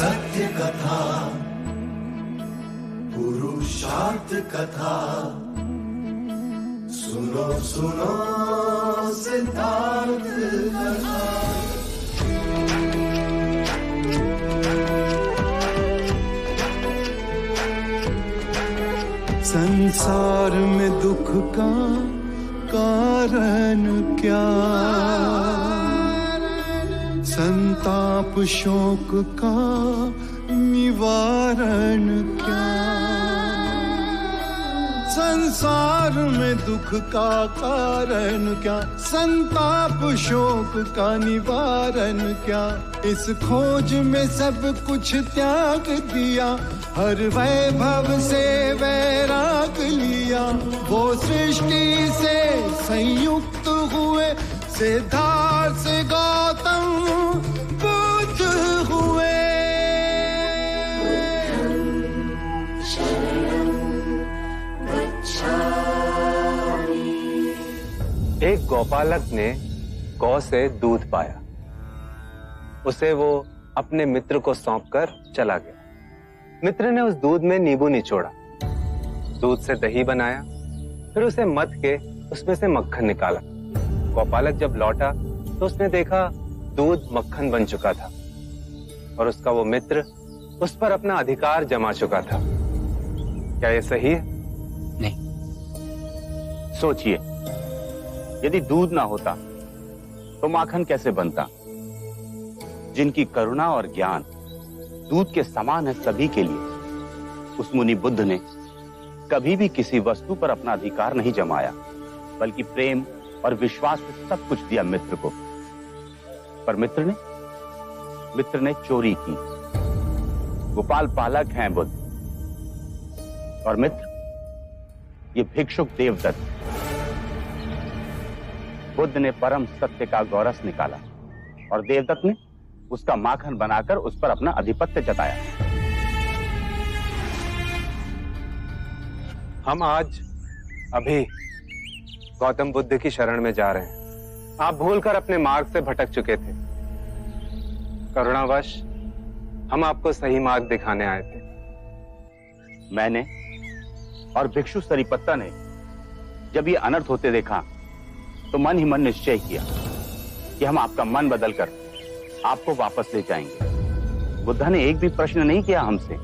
सत्य कथा, पुरुषार्थ कथा, सुनो सुनो सिद्धार्थ कथा। संसार में दुख का कारण क्या, संताप शोक का निवारण क्या। संसार में दुख का कारण क्या, संताप शोक का निवारण क्या। इस खोज में सब कुछ त्याग दिया, हर वैभव से वैराग लिया। वो सृष्टि से संयुक्त हुए, सिद्धार्थ से गौतम बुद्ध हुए। एक गौपालक ने गौ से दूध पाया, उसे वो अपने मित्र को सौंपकर चला गया। मित्र ने उस दूध में नींबू निचोड़ा, दूध से दही बनाया, फिर उसे मथ के उसमें से मक्खन निकाला। गौपालक जब लौटा तो उसने देखा दूध मक्खन बन चुका था और उसका वो मित्र उस पर अपना अधिकार जमा चुका था। क्या ये सही है? नहीं। सोचिए, यदि दूध ना होता तो माखन कैसे बनता? जिनकी करुणा और ज्ञान दूध के समान है सभी के लिए, उस मुनि बुद्ध ने कभी भी किसी वस्तु पर अपना अधिकार नहीं जमाया, बल्कि प्रेम और विश्वास से सब कुछ दिया मित्र को। पर मित्र ने चोरी की। गोपाल पालक हैं बुद्ध, और मित्र ये भिक्षुक देवदत्त। बुद्ध ने परम सत्य का गौरस निकाला और देवदत्त ने उसका माखन बनाकर उस पर अपना आधिपत्य जताया। हम आज अभी गौतम बुद्ध की शरण में जा रहे हैं। आप भूलकर अपने मार्ग से भटक चुके थे। करुणावश हम आपको सही मार्ग दिखाने आए थे। मैंने और भिक्षु सरिपत्ता ने जब ये अनर्थ होते देखा तो मन ही मन निश्चय किया कि हम आपका मन बदलकर आपको वापस ले जाएंगे। बुद्ध ने एक भी प्रश्न नहीं किया हमसे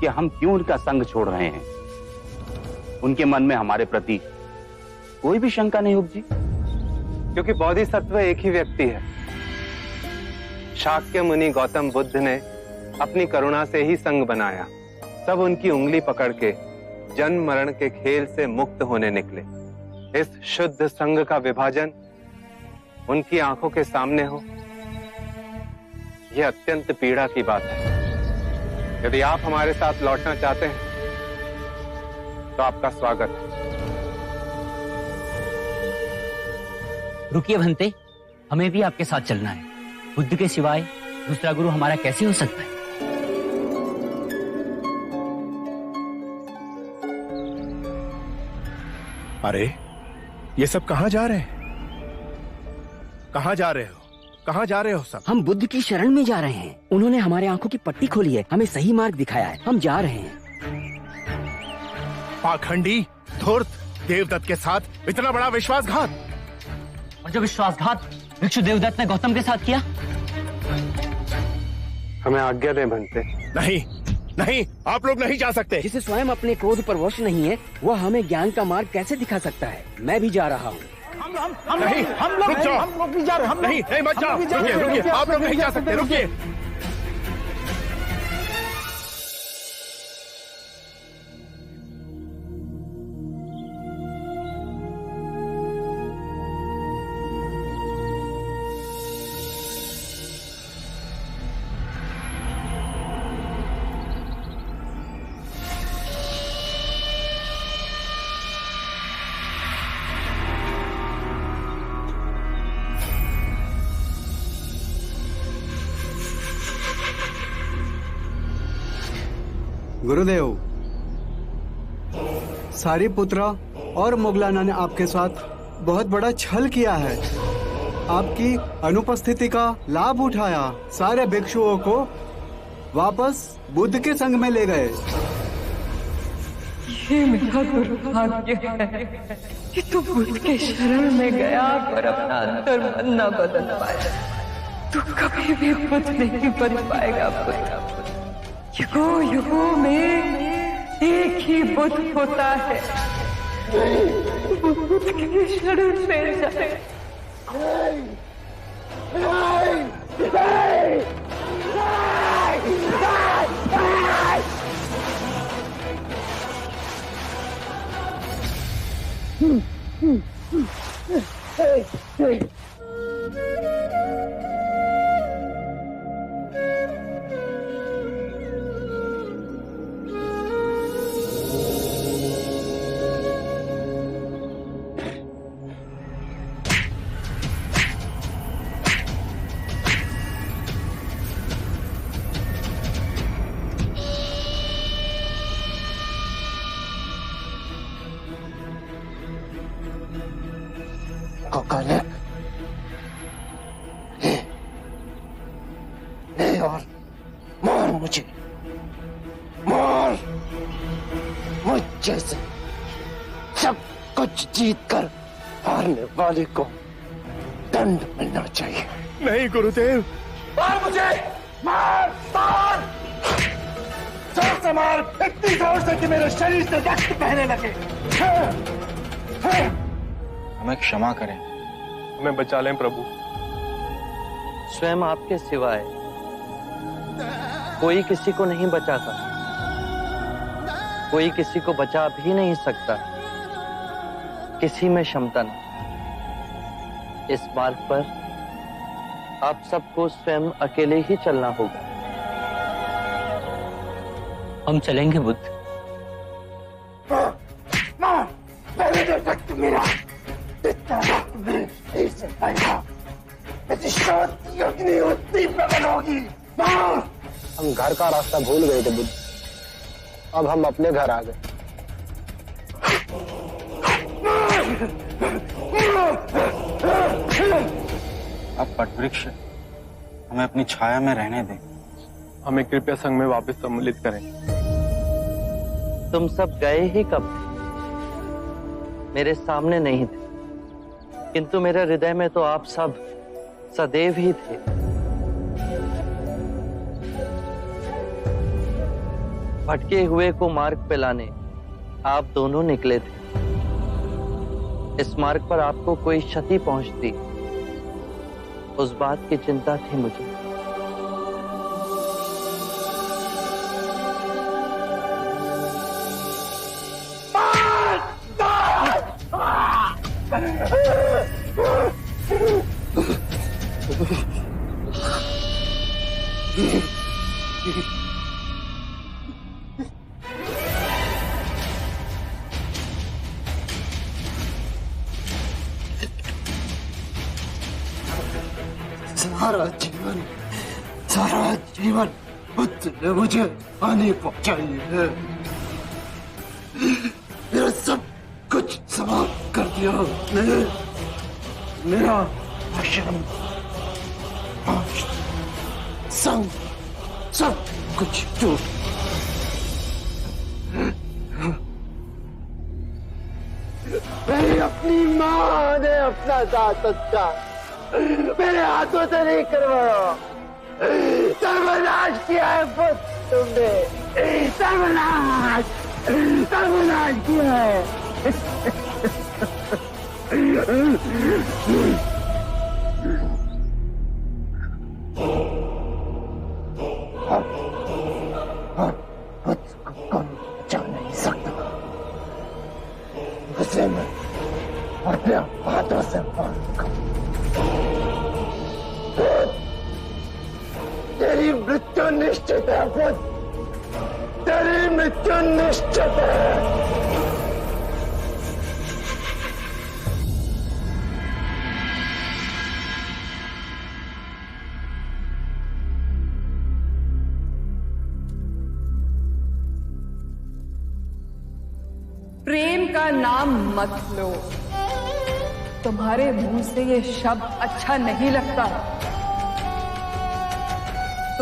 कि हम क्यों उनका संग छोड़ रहे हैं। उनके मन में हमारे प्रति कोई भी शंका नहीं उपजी, क्योंकि बोधिसत्व एक ही व्यक्ति है। शाक्य मुनि गौतम बुद्ध ने अपनी करुणा से ही संग बनाया। सब उनकी उंगली पकड़ के जन्म मरण के खेल से मुक्त होने निकले। इस शुद्ध संग का विभाजन उनकी आंखों के सामने हो, यह अत्यंत पीड़ा की बात है। यदि आप हमारे साथ लौटना चाहते हैं तो आपका स्वागत है। रुकिए भंते, हमें भी आपके साथ चलना है। बुद्ध के सिवाय दूसरा गुरु हमारा कैसे हो सकता है? अरे ये सब कहां जा रहे हैं? कहां जा रहे हो? कहां जा रहे हो सब? हम बुद्ध की शरण में जा रहे हैं। उन्होंने हमारे आंखों की पट्टी खोली है, हमें सही मार्ग दिखाया है। हम जा रहे हैं। पाखंडी, धूर्त, देवदत्त के साथ इतना बड़ा विश्वासघात। और जो विश्वासघात भिक्षु देवदत्त ने गौतम के साथ किया। हमें आज्ञा दें भंते। नहीं नहीं, आप लोग नहीं जा सकते। जिसे स्वयं अपने क्रोध पर वश नहीं है, वह हमें ज्ञान का मार्ग कैसे दिखा सकता है? मैं भी जा रहा हूँ। हम लोग भी जा रहे हैं। नहीं मत जाओ। रुकिए, आप लोग नहीं जा सकते। रुकिए। गुरुदेव, सारिपुत्र और मोगलाना ने आपके साथ बहुत बड़ा छल किया है। आपकी अनुपस्थिति का लाभ उठाया, सारे भिक्षुओं को वापस बुद्ध के संग में ले गए। ये मेरा दुर्भाग्य है कि तू बुद्ध के शरण में गया और अपना अंतर्मन न बदल पाया। तू कभी भी बुद्ध नहीं बन पाएगा। युगों युगों में एक ही बुद्ध होता है। वो बुद्ध के शरण में जाए। और मार मुझे, मार। मुझ जैसे सब कुछ जीत कर हारने वाले को दंड मिलना चाहिए। नहीं गुरुदेव, मार मुझे, मार मार, जोर से मार, इतनी जोर से कि मेरे शरीर से रक्त बहने लगे। हमें क्षमा करें, हमें बचा लें प्रभु। स्वयं आपके सिवाय कोई किसी को नहीं बचाता, कोई किसी को बचा भी नहीं सकता। किसी में क्षमता नहीं। इस मार्ग पर आप सबको स्वयं अकेले ही चलना होगा। हम चलेंगे बुद्ध। पहले जो रक्त मेरा इतना रक्त में नहीं से पाएगा, अग्नि उतनी प्रबल होगी। हम घर का रास्ता भूल गए थे बुद्ध, अब हम अपने घर आ गए। अब वटवृक्ष हमें अपनी छाया में रहने दें, हमें कृपया संघ में वापस सम्मिलित करें। तुम सब गए ही कब थे? मेरे सामने नहीं थे, किंतु मेरे हृदय में तो आप सब सदैव ही थे। भटके हुए को मार्ग पे लाने आप दोनों निकले थे। इस मार्ग पर आपको कोई क्षति पहुंचती, उस बात की चिंता थी मुझे। सारा जीवन बुद्ध ने मुझे हानि पहुंचाई है। मेरा सब कुछ समाप्त कर दिया। मेरा आश्रम, संग, सब कुछ टूट। मेरी अपनी माँ ने अपना दांत मेरे हाथों से नहीं करवाया। सर्वनाश किया है बुद्ध तुमने, सर्वनाश, सर्वनाश किया है। बुद्ध को कौन बचा नहीं सकता, उसे मैं अपने हाथों से मारूंगा। तेरी मृत्यु निश्चित है बुद्ध, तेरी मृत्यु निश्चित है। प्रेम का नाम मत लो। तुम्हारे मुंह से ये शब्द अच्छा नहीं लगता।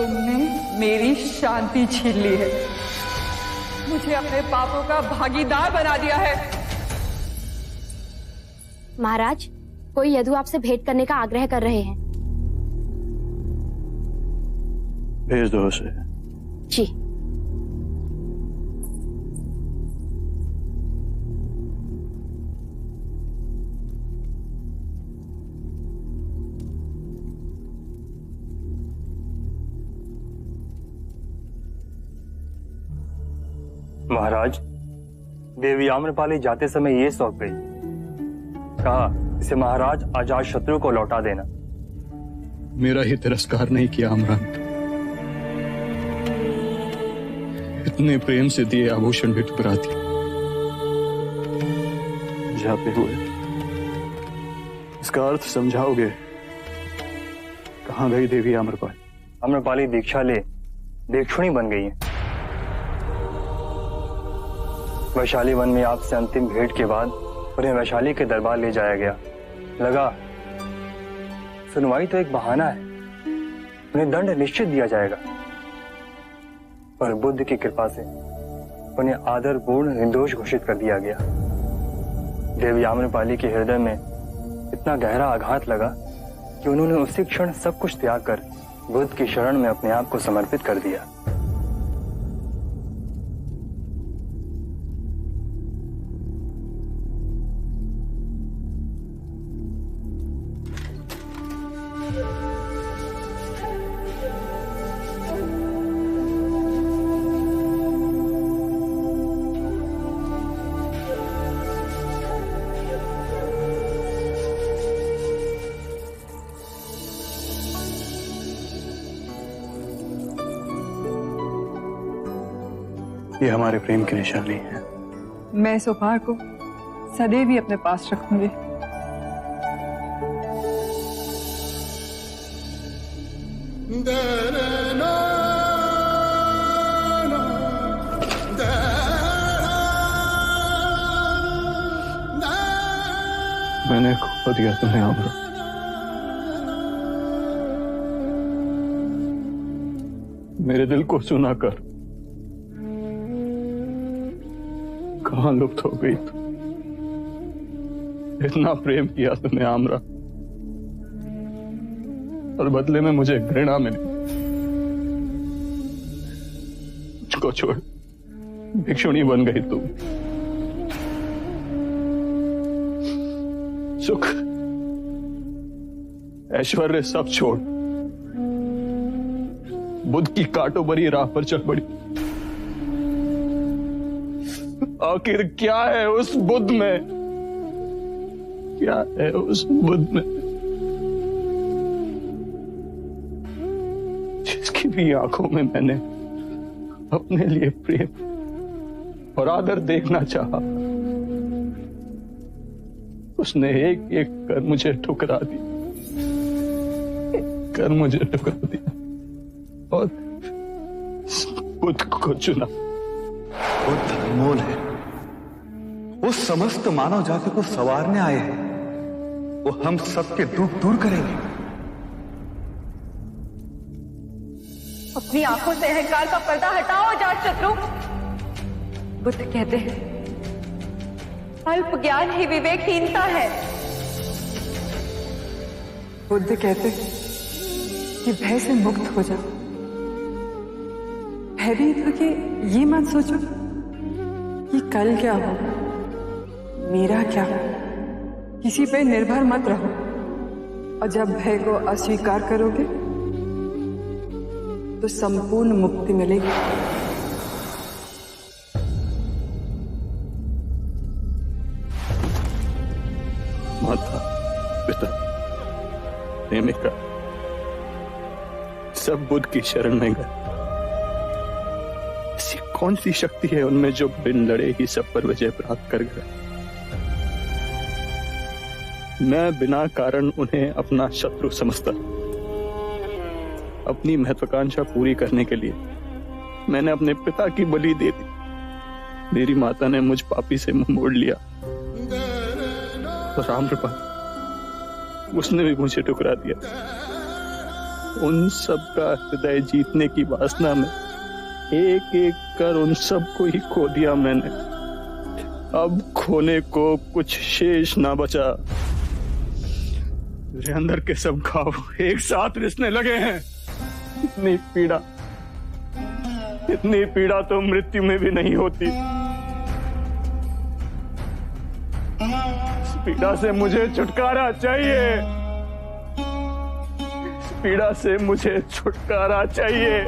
तुमने मेरी शांति छीन ली है, मुझे अपने पापों का भागीदार बना दिया है। महाराज, कोई यदु आपसे भेंट करने का आग्रह कर रहे हैं। भेज दो उसे। जी। महाराज, देवी आम्रपाली जाते समय ये सौंप गई, कहा इसे महाराज अजात शत्रु को लौटा देना। मेरा ही तिरस्कार नहीं किया अमरंत, इतने प्रेम से दिए आभूषण भी ठुकरा दिए। जाते हुए इसका अर्थ समझाओगे? कहां गई देवी आम्रपाली? आम्रपाली दीक्षा ले दीक्षुणी बन गई है। वैशाली वन में आपसे अंतिम भेंट के बाद उन्हें वैशाली के दरबार ले जाया गया। लगा सुनवाई तो एक बहाना है, उन्हें दंड निश्चित दिया जाएगा, पर बुद्ध की कृपा से उन्हें आदरपूर्ण निर्दोष घोषित कर दिया गया। देवी आम्रपाली के हृदय में इतना गहरा आघात लगा कि उन्होंने उसी क्षण सब कुछ त्याग कर बुद्ध की शरण में अपने आप को समर्पित कर दिया। ये हमारे प्रेम की निशानी है। मैं इस उपहार को सदैव ही अपने पास रखूंगी। मैंने खो दिया तुम्हें आम्र, मेरे दिल को सुना कर कहां लुप्त हो गई तू? इतना प्रेम किया तुमने आम्रा, और बदले में मुझे घृणा मिली। मुझको छोड़ भिक्षुणी बन गई तू। सुख ऐश्वर्य सब छोड़ बुद्ध की कांटों भरी राह पर चल पड़ी। आखिर क्या है उस बुद्ध में? क्या है उस बुद्ध में जिसकी भी आंखों में मैंने अपने लिए प्रेम और आदर देखना चाहा? उसने एक एक कर मुझे ठुकरा दिया, एक कर मुझे ठुकरा दिया और बुद्ध को चुना। बुद्ध अनमोल है, वो समस्त मानव जाति को संवारने आए हैं, वो हम सबके दुख दूर करेंगे। अपनी आंखों से अहंकार का पर्दा हटाओ अजात शत्रु। बुद्ध कहते हैं अल्प ज्ञान ही विवेकहीनता है। बुद्ध कहते हैं कि भय से मुक्त हो जाओ। भयभीत होके ये मत सोचो कि कल क्या हो, मेरा क्या हो। किसी पे निर्भर मत रहो, और जब भय को अस्वीकार करोगे तो संपूर्ण मुक्ति मिलेगी। माता, पिता, प्रेमिका सब बुद्ध की शरण में गए। ऐसी कौन सी शक्ति है उनमें जो बिन लड़े ही सब पर विजय प्राप्त कर गए? मैं बिना कारण उन्हें अपना शत्रु समझता। अपनी महत्वाकांक्षा पूरी करने के लिए मैंने अपने पिता की बलि दे दी। मेरी माता ने मुझ पापी से मुंह मोड़ लिया, और आम्रपाली उसने भी मुझे ठुकरा दिया। उन सब का हृदय जीतने की वासना में एक एक कर उन सबको ही खो दिया मैंने। अब खोने को कुछ शेष ना बचा। मेरे अंदर के सब घाव एक साथ रिसने लगे हैं। इतनी पीड़ा तो मृत्यु में भी नहीं होती। इस पीड़ा से मुझे छुटकारा चाहिए। इस पीड़ा से मुझे छुटकारा चाहिए।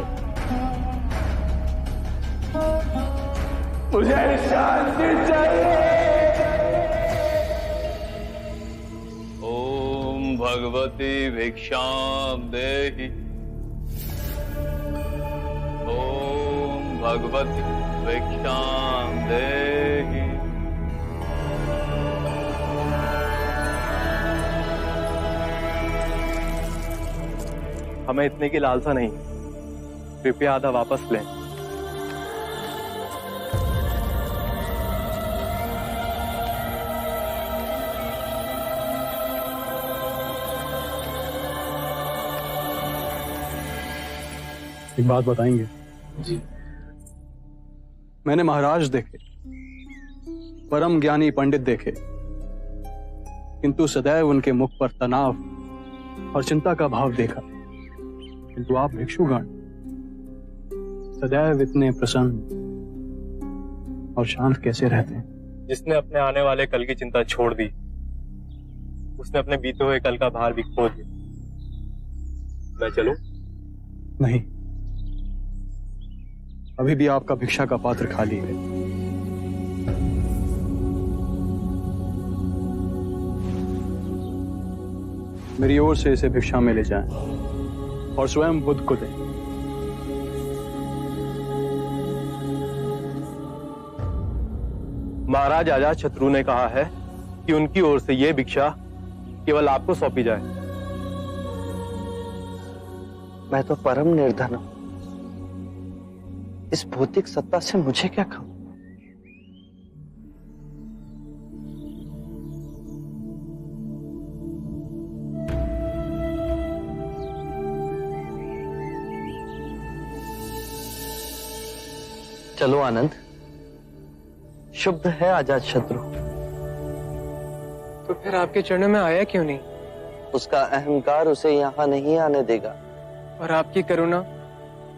मुझे शांति चाहिए। ओम भगवती भिक्षाम देहि। ओम भगवती भिक्षाम देहि। हमें इतने की लालसा नहीं, कृपया आधा वापस लें। एक बात बताएंगे? जी। मैंने महाराज देखे, परम ज्ञानी पंडित देखे, किंतु सदैव उनके मुख पर तनाव और चिंता का भाव देखा। किंतु आप भिक्षुगण सदैव इतने प्रसन्न और शांत कैसे रहते हैं? जिसने अपने आने वाले कल की चिंता छोड़ दी, उसने अपने बीते हुए कल का भार भी खो दिया। मैं चलूं? नहीं, अभी भी आपका भिक्षा का पात्र खाली है। मेरी ओर से इसे भिक्षा में ले जाएं और स्वयं बुद्ध को दें। महाराज अजातशत्रु ने कहा है कि उनकी ओर से यह भिक्षा केवल आपको सौंपी जाए। मैं तो परम निर्धन हूं। इस भौतिक सत्ता से मुझे क्या काम? चलो आनंद, शुभ है अजातशत्रु। तो फिर आपके चरणों में आया क्यों नहीं? उसका अहंकार उसे यहाँ नहीं आने देगा। और आपकी करुणा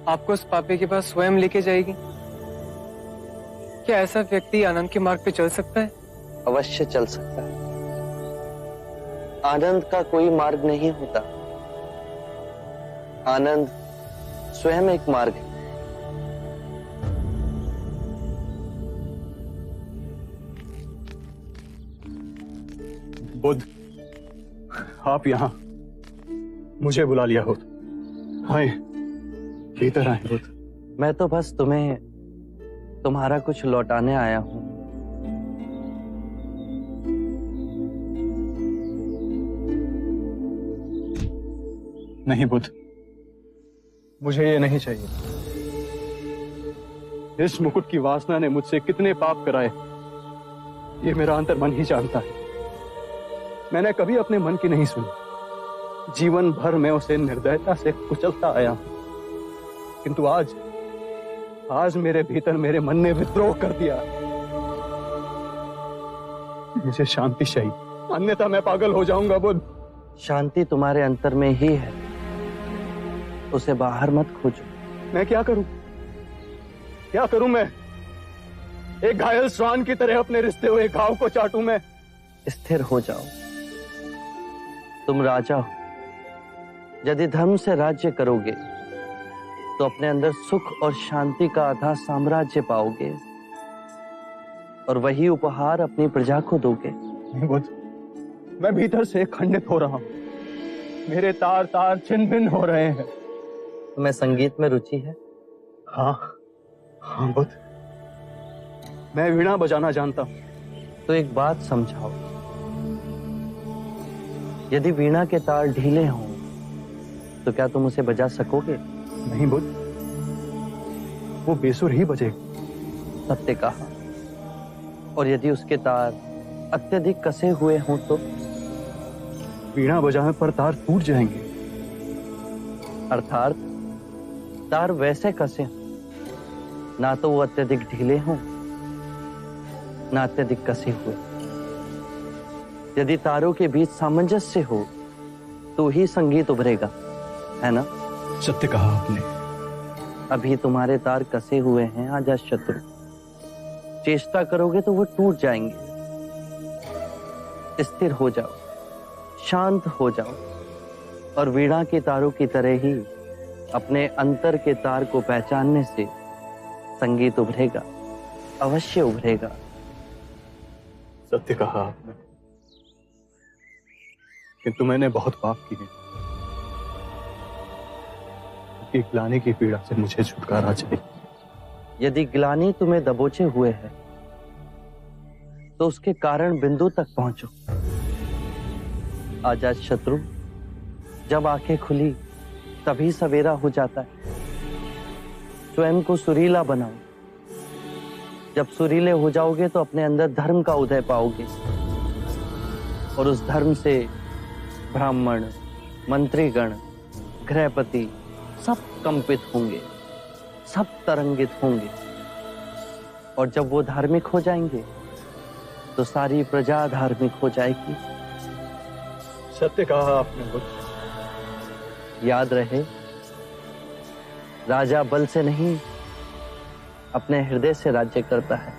आपको उस पापी के पास स्वयं लेके जाएगी। क्या ऐसा व्यक्ति आनंद के मार्ग पे चल सकता है? अवश्य चल सकता है। आनंद का कोई मार्ग नहीं होता। आनंद स्वयं एक मार्ग है। बुद्ध, आप यहां मुझे बुला लिया हो। आए, भीतर आए बुद्ध। मैं तो बस तुम्हें तुम्हारा कुछ लौटाने आया हूं। नहीं बुद्ध, मुझे ये नहीं चाहिए। इस मुकुट की वासना ने मुझसे कितने पाप कराए, ये मेरा अंतर मन ही जानता है। मैंने कभी अपने मन की नहीं सुनी। जीवन भर मैं उसे निर्दयता से कुचलता आया हूं, किंतु आज मेरे भीतर मेरे मन ने विद्रोह कर दिया। मुझे शांति चाहिए, अन्यथा मैं पागल हो जाऊंगा बुद्ध। शांति तुम्हारे अंतर में ही है, उसे बाहर मत खोजो। मैं क्या करूं? क्या करूं मैं? एक घायल श्वान की तरह अपने रिश्ते हुए घाव को चाटूं मैं? स्थिर हो जाओ। तुम राजा हो। यदि धर्म से राज्य करोगे तो अपने अंदर सुख और शांति का आधा साम्राज्य पाओगे और वही उपहार अपनी प्रजा को दोगे। बुद्ध, मैं भीतर से खंडित हो रहा हूं। मेरे तार तार छिन्न भिन्न हो रहे हैं। तुम्हें संगीत में रुचि है? हाँ बुद्ध, मैं वीणा बजाना जानता हूं। तो एक बात समझाओ, यदि वीणा के तार ढीले हों तो क्या तुम उसे बजा सकोगे? नहीं बुद्ध, वो बेसुर ही बजेगी। सत्य कहा। और यदि उसके तार अत्यधिक कसे हुए हों तो? वीणा बजाने पर तार टूट जाएंगे। अर्थात तार वैसे कसे हों, ना तो वो अत्यधिक ढीले हों, ना अत्यधिक कसे हुए। यदि तारों के बीच सामंजस्य हो तो ही संगीत उभरेगा, है ना? सत्य कहा आपने। अभी तुम्हारे तार कसे हुए हैं अजातशत्रु। चेष्टा करोगे तो वो टूट जाएंगे। स्थिर हो जाओ, शांत हो जाओ और वीणा के तारों की तरह ही अपने अंतर के तार को पहचानने से संगीत उभरेगा, अवश्य उभरेगा। सत्य कहा आपने, किंतु मैंने बहुत पाप किए। एक ग्लानि की पीड़ा से मुझे छुटकारा चाहिए। यदि ग्लानि तुम्हें दबोचे हुए है तो उसके कारण बिंदु तक पहुंचो। अजातशत्रु, जब आंखें खुली तभी सवेरा हो जाता है। स्वयं को सुरीला बनाओ। जब सुरीले हो जाओगे तो अपने अंदर धर्म का उदय पाओगे और उस धर्म से ब्राह्मण, मंत्रीगण, गृहपति सब कंपित होंगे, सब तरंगित होंगे। और जब वो धार्मिक हो जाएंगे तो सारी प्रजा धार्मिक हो जाएगी। सत्य कहा आपने बुद्ध। याद रहे, राजा बल से नहीं, अपने हृदय से राज्य करता है।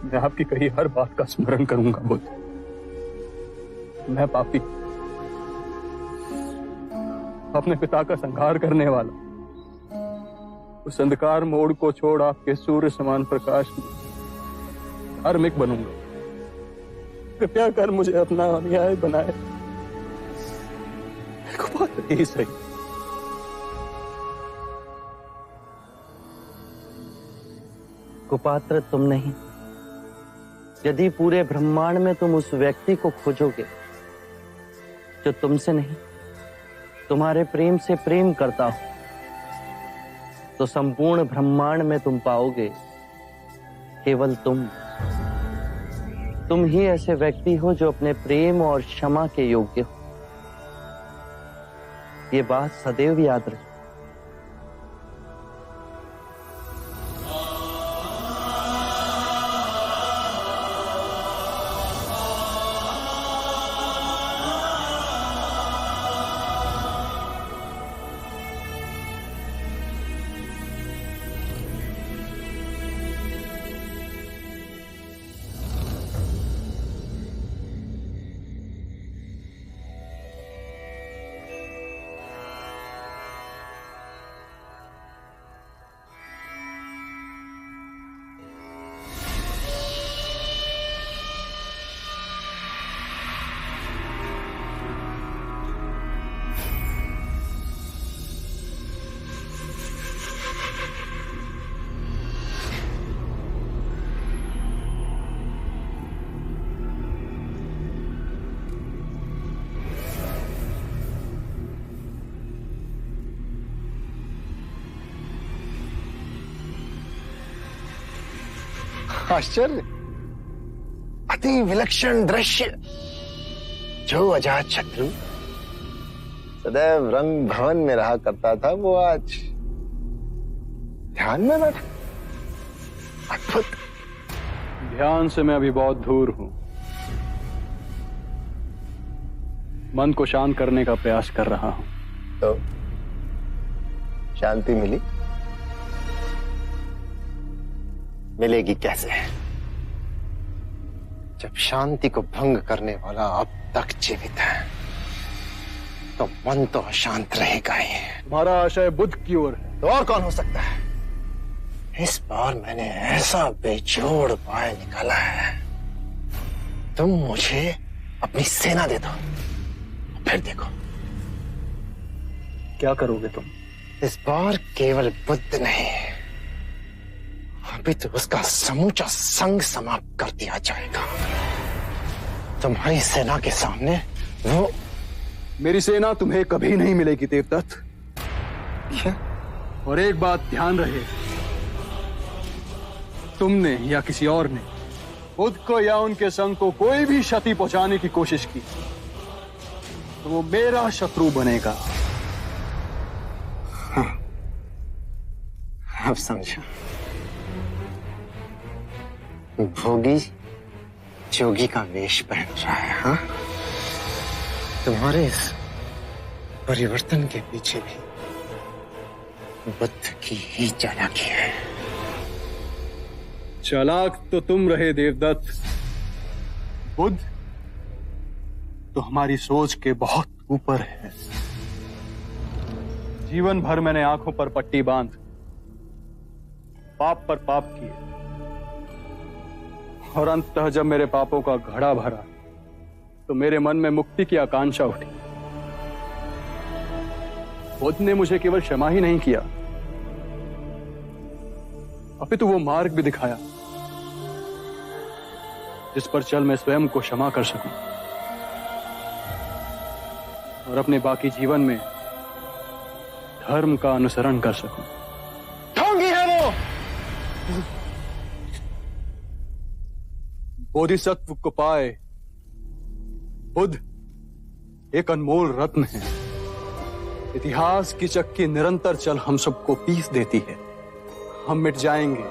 मैं आपकी कही हर बात का स्मरण करूंगा बुद्ध। मैं पापी, अपने पिता का संहार करने वाला, उस अंधकार मोड़ को छोड़ आपके सूर्य समान प्रकाश में धार्मिक बनूंगा। कृपया कर मुझे अपना अनुयायी बनाए। कुपात्र ही सही। कुपात्र तुम नहीं। यदि पूरे ब्रह्मांड में तुम उस व्यक्ति को खोजोगे जो तुमसे नहीं, तुम्हारे प्रेम से प्रेम करता हो, तो संपूर्ण ब्रह्मांड में तुम पाओगे केवल तुम ही ऐसे व्यक्ति हो जो अपने प्रेम और क्षमा के योग्य हो। ये बात सदैव याद रहे। आश्चर्य, अति विलक्षण दृश्य। जो अजातशत्रु सदैव रंग भवन में रहा करता था, वो आज ध्यान में बैठा। अद्भुत। ध्यान से मैं अभी बहुत दूर हूं। मन को शांत करने का प्रयास कर रहा हूं। तो शांति मिली? मिलेगी कैसे, जब शांति को भंग करने वाला अब तक जीवित है? तो मन तो अशांत रहेगा ही। तुम्हारा आशय बुद्ध की ओर है। तो और कौन हो सकता है? इस बार मैंने ऐसा बेजोड़ उपाय निकाला है, तुम मुझे अपनी सेना दे दो, फिर देखो। क्या करोगे तुम? इस बार केवल बुद्ध नहीं, अभी तो उसका समूचा संग समाप्त कर दिया जाएगा। तुम्हारी सेना के सामने वो। मेरी सेना तुम्हें कभी नहीं मिलेगी देवदत्त। क्या? और एक बात ध्यान रहे, तुमने या किसी और ने बुद्ध को या उनके संघ को कोई भी क्षति पहुंचाने की कोशिश की तो वो मेरा शत्रु बनेगा। हाँ, अब समझा। भोगी जोगी का वेश पहन रहा है। हाँ, तुम्हारे इस परिवर्तन के पीछे भी बुद्ध की ही चालाकी है। चालाक तो तुम रहे देवदत्त, बुद्ध तो हमारी सोच के बहुत ऊपर है। जीवन भर मैंने आंखों पर पट्टी बांध पाप पर पाप किए और अंततः जब मेरे पापों का घड़ा भरा तो मेरे मन में मुक्ति की आकांक्षा उठी। बुद्ध ने मुझे केवल क्षमा ही नहीं किया, अपितु वो मार्ग भी दिखाया जिस पर चल मैं स्वयं को क्षमा कर सकूं और अपने बाकी जीवन में धर्म का अनुसरण कर सकूं। ढोंगी है वो। बोधिसत्व को पाए बुद्ध एक अनमोल रत्न है। इतिहास की चक्की निरंतर चल हम सबको पीस देती है। हम मिट जाएंगे,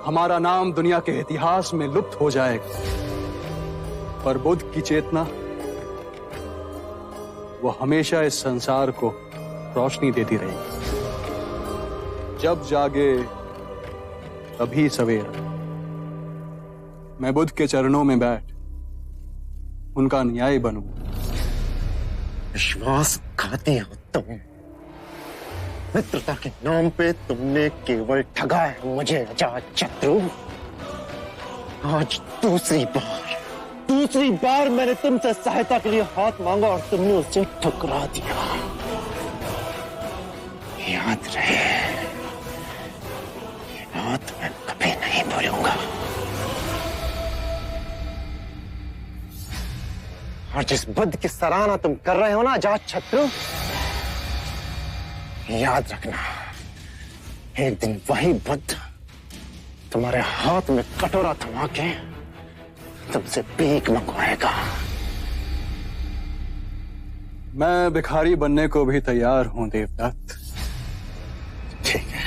हमारा नाम दुनिया के इतिहास में लुप्त हो जाएगा, पर बुद्ध की चेतना वो हमेशा इस संसार को रोशनी देती रहेगी। जब जागे तभी सवेरा। मैं बुद्ध के चरणों में बैठ उनका न्याय बनूं। विश्वासघाती हो तुम। मित्रता के नाम पे तुमने केवल ठगा है मुझे अजात शत्रु। आज दूसरी बार मैंने तुमसे सहायता के लिए हाथ मांगा और तुमने उसे ठुकरा दिया। याद रहे, ये बात मैं कभी नहीं भूलूंगा। और जिस बुद्ध की सराहना तुम कर रहे हो ना अजात शत्रु, याद रखना एक दिन वही बुद्ध तुम्हारे हाथ में कटोरा थमा के तुमसे भीख मंगवाएगा। मैं भिखारी बनने को भी तैयार हूं देवदत्त। ठीक है,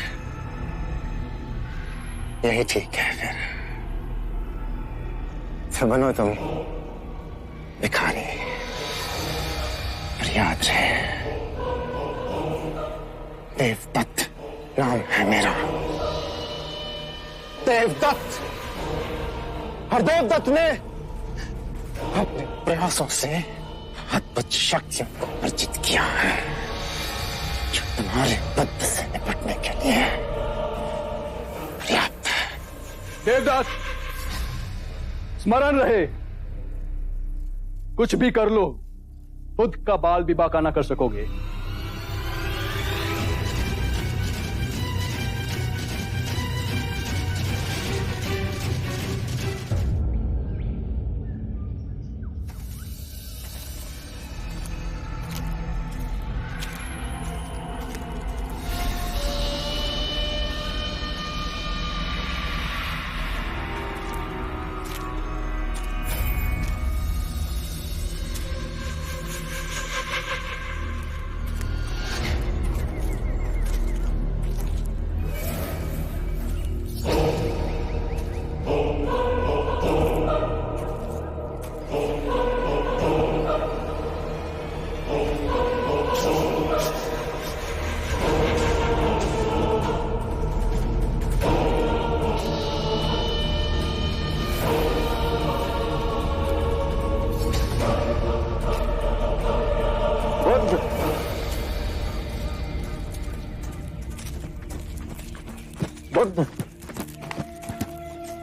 यही ठीक है। फिर बनो तुम भिखारी। पर याद रहे, देवदत्त नाम है मेरा, देवदत्त। और देवदत्त ने अपने प्रयासों से अद्भुत शक्तियों को अर्जित किया है जो तुम्हारे बुद्ध से निपटने के लिए पर्याप्त है। देवदत्त, स्मरण रहे, कुछ भी कर लो, बुद्ध का बाल भी बांका ना कर सकोगे।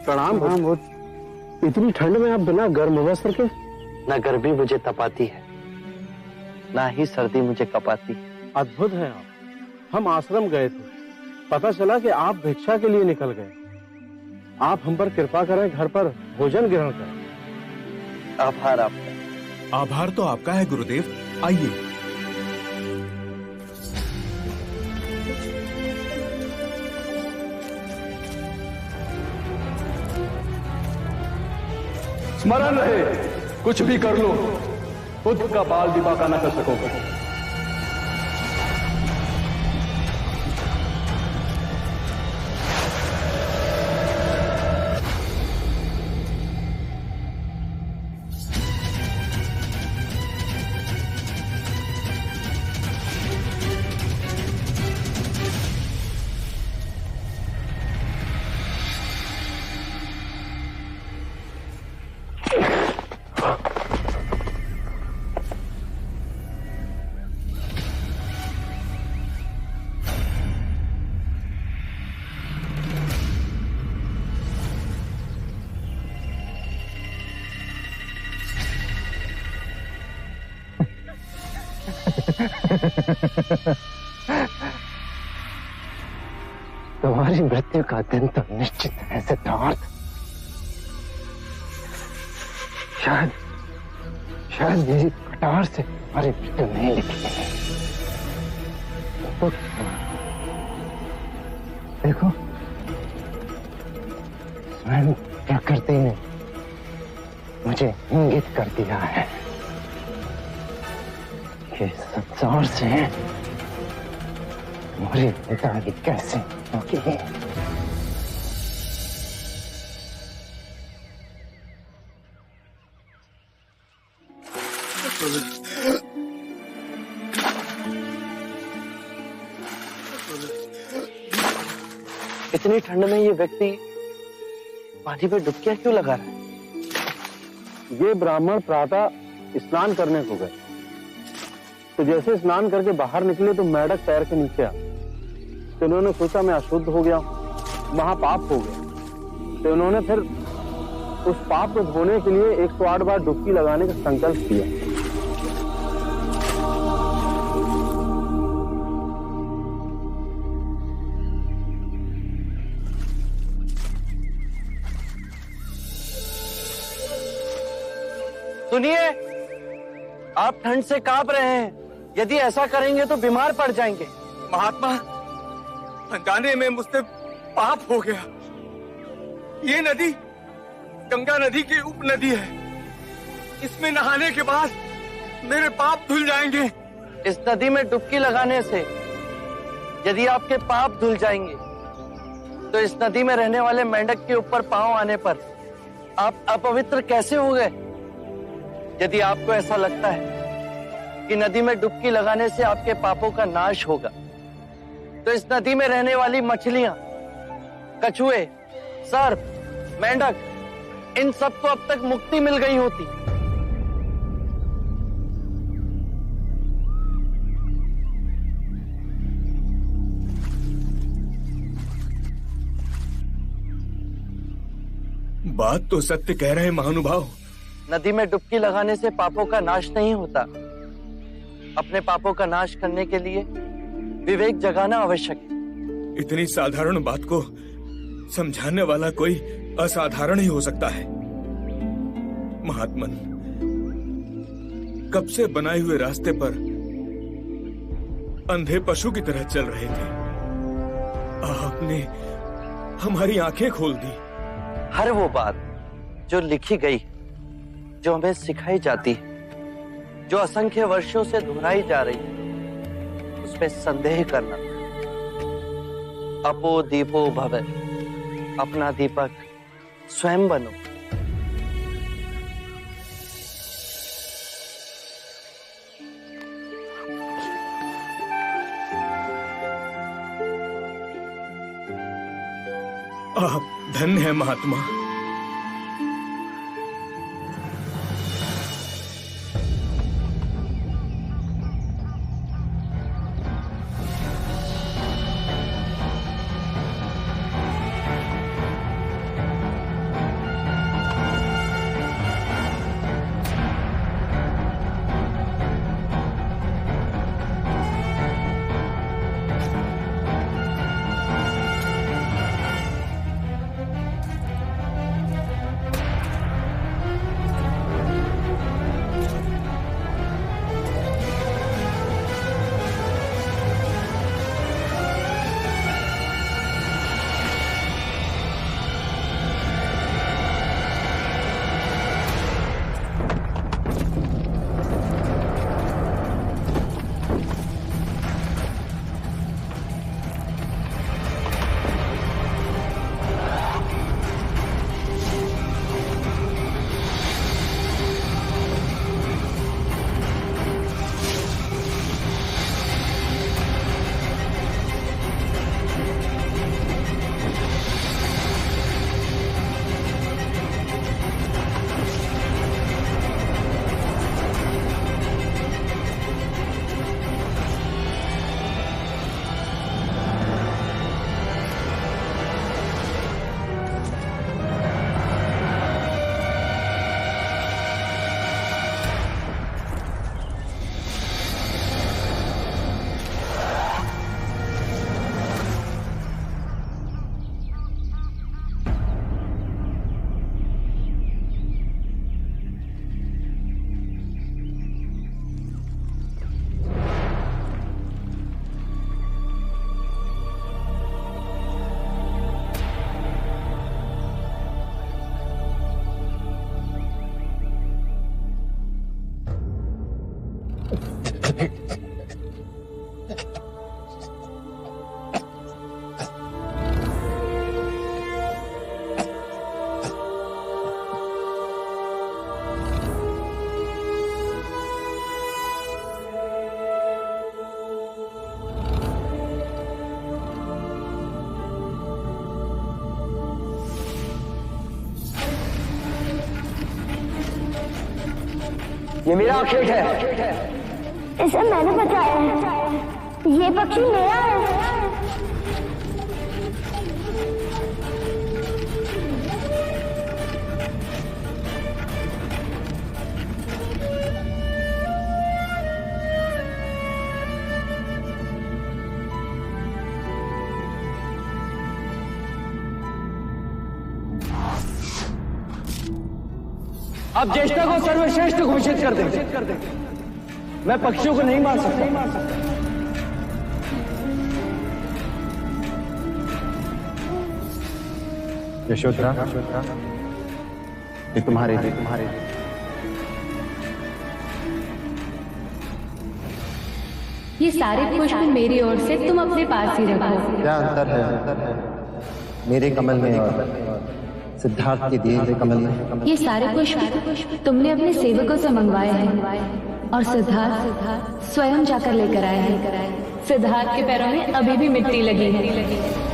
प्रणाम बुद्ध। इतनी ठंड में आप बिना गर्म वस्त्र के? न गर्मी मुझे तपाती है, ना ही सर्दी मुझे कपाती। अद्भुत है आप। हम आश्रम गए थे, पता चला कि आप भिक्षा के लिए निकल गए। आप हम पर कृपा करें, घर पर भोजन ग्रहण करें। आभार आपका। आभार तो आपका है गुरुदेव। आइए। स्मरण रहे, कुछ भी कर लो, खुद का बाल भी बांका न कर सकोगे। तुम्हारी मृत्यु का दिन तो निश्चित है सिद्धार्थ। शायद मेरी कटार से तुम्हारी मृत्यु नहीं लिखी है। तो देखो, स्वयं प्रकृति ने मुझे इंगित कर दिया है कि संसार से तुम्हारी विदाई कैसे होगी। इतनी ठंड में ये व्यक्ति पानी पे डुबकियां क्यों लगा रहा है? ये ब्राह्मण प्रातः स्नान करने को गए, तो जैसे स्नान करके बाहर निकले तो मेंढक पैर के नीचे आ, तो उन्होंने सोचा मैं अशुद्ध हो गया, महापाप हो गया। तो उन्होंने फिर उस पाप को धोने के लिए 108 बार डुबकी लगाने का संकल्प किया। सुनिए, आप ठंड से कांप रहे हैं। यदि ऐसा करेंगे तो बीमार पड़ जाएंगे। महात्मा, अनजाने में मुझसे पाप हो गया। ये नदी गंगा नदी की उप नदी है। इसमें नहाने के बाद मेरे पाप धुल जाएंगे। इस नदी में डुबकी लगाने से यदि आपके पाप धुल जाएंगे, तो इस नदी में रहने वाले मेंढक के ऊपर पांव आने पर आप अपवित्र कैसे हो गए? यदि आपको ऐसा लगता है कि नदी में डुबकी लगाने से आपके पापों का नाश होगा, तो इस नदी में रहने वाली मछलियां, कछुए, सर्प, मेंढक, इन सबको अब तक मुक्ति मिल गई होती। बात तो सत्य कह रहे हैं महानुभाव। नदी में डुबकी लगाने से पापों का नाश नहीं होता। अपने पापों का नाश करने के लिए विवेक जगाना आवश्यक है। इतनी साधारण बात को समझाने वाला कोई असाधारण ही हो सकता है। महात्मन, कब से बनाए हुए रास्ते पर अंधे पशु की तरह चल रहे थे। आपने हमारी आंखें खोल दी। हर वो बात जो लिखी गई, जो हमें सिखाई जाती है, जो असंख्य वर्षों से दोहराई जा रही है, उसमें संदेह करना। अपो दीपो भवे, अपना दीपक स्वयं बनो। आप धन्य है महात्मा। ये मेरा खेत है। इसे मैंने बचाया है। ये पक्षी मेरा है। आप ज्येष्ठा को सर्वश्रेष्ठ घोषित कर दें। मैं पक्षियों को नहीं मार सकता। यशोधरा, ये तुम्हारे ये सारे पुष्प मेरी ओर से तुम अपने पास ही रखो। क्या अंतर है मेरे कमल में और सिद्धार्थ के दिए हुए कमल में? ये सारे पुष्प तुमने अपने सेवकों से मंगवाए हैं और सिद्धार्थ स्वयं जाकर लेकर आए हैं। सिद्धार्थ के पैरों में अभी भी मिट्टी लगी है।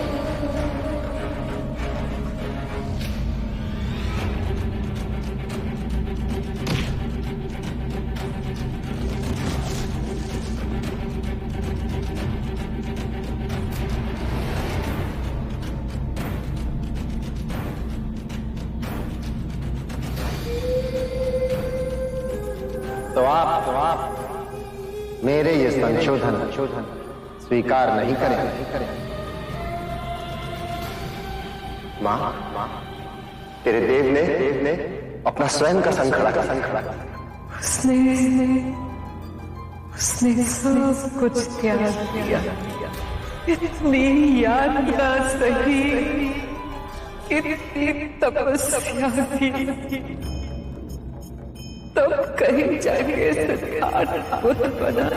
तो आप मेरे ये संशोधन स्वीकार नहीं करें। मां, तेरे देव ने अपना स्वयं का संखड़ा उसने सब कुछ त्याग दिया। इतनी याद ना सही, कितनी तपस्या की, तब कहीं जाके सिद्धार्थ बुद्ध बना।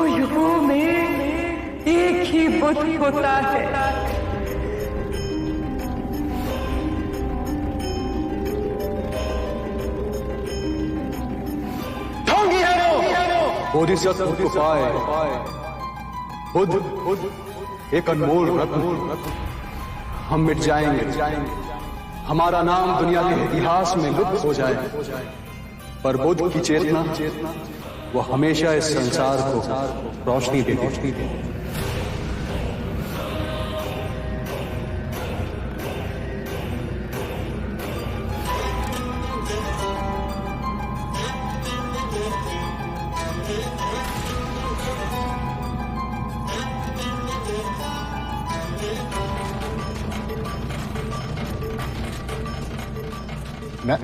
युगों में एक ही बुद्ध होता है। बोधिसत्व को पाए बुद्ध एक अनमोल रत्न। हम मिट जाएंगे, हमारा नाम दुनिया के इतिहास में लुप्त हो जाए, पर बुद्ध की चेतना वो हमेशा इस संसार को रोशनी देती। मैं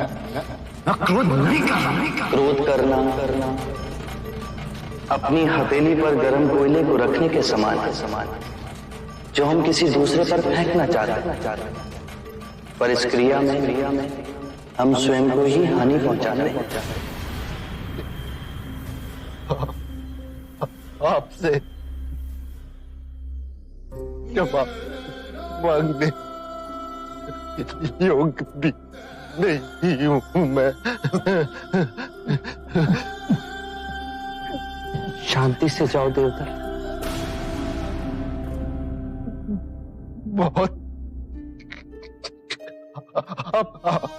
क्रोध नहीं कर रहा। क्रोध करना अपनी हथेली पर गर्म कोयले को रखने के समान है, जो हम किसी दूसरे पर फेंकना चाहते हैं, पर इस क्रिया में हम स्वयं को ही हानि पहुंचाते हैं। आपसे क्षमा मांगने योग्य भी नहीं हूं मैं। शांति से जाओ देवता। बहुत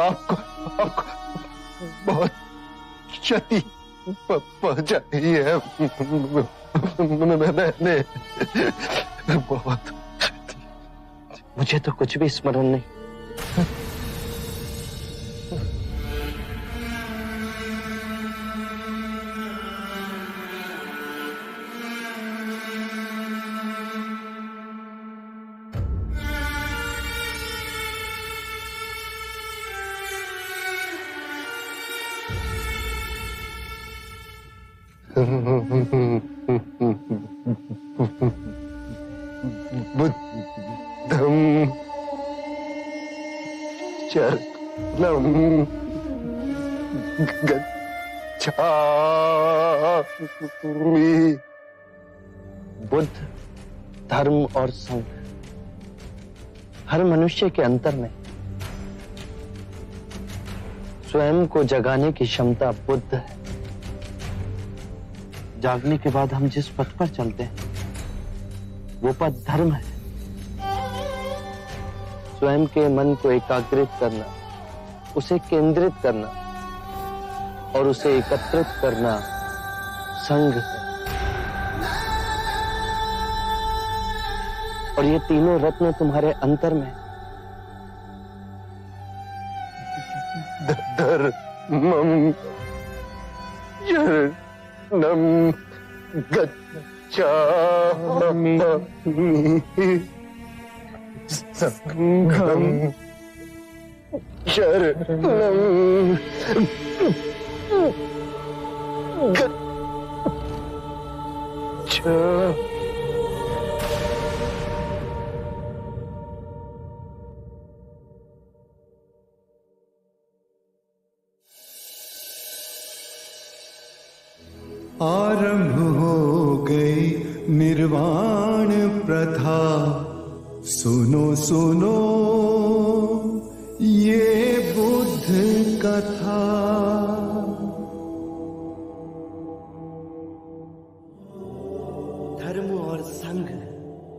आपको बहुत क्षति पहुंचाई है मैंने, बहुत। मुझे तो कुछ भी स्मरण नहीं। बुद्धं शरणं गच्छामि। बुद्ध, धर्म और संघ, हर मनुष्य के अंतर में स्वयं को जगाने की क्षमता बुद्ध है। जागने के बाद हम जिस पथ पर चलते हैं वो पथ धर्म है। स्वयं के मन को एकाग्रित करना, उसे केंद्रित करना, और उसे एकत्रित करना संघ है। और ये तीनों रत्न तुम्हारे अंतर में धर्मम शरणम गच्छामि संघम शरणम गच्छामि। आरंभ हो गई निर्वाण प्रथा, सुनो सुनो ये बुद्ध कथा। धर्म और संघ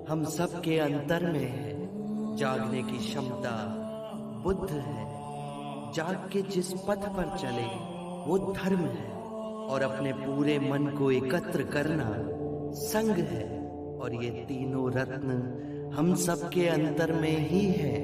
हम सब के अंतर में है। जागने की क्षमता बुद्ध है। जाग के जिस पथ पर चले वो धर्म है। और अपने पूरे मन को एकत्र करना संघ है। और ये तीनों रत्न हम सब के अंतर में ही है।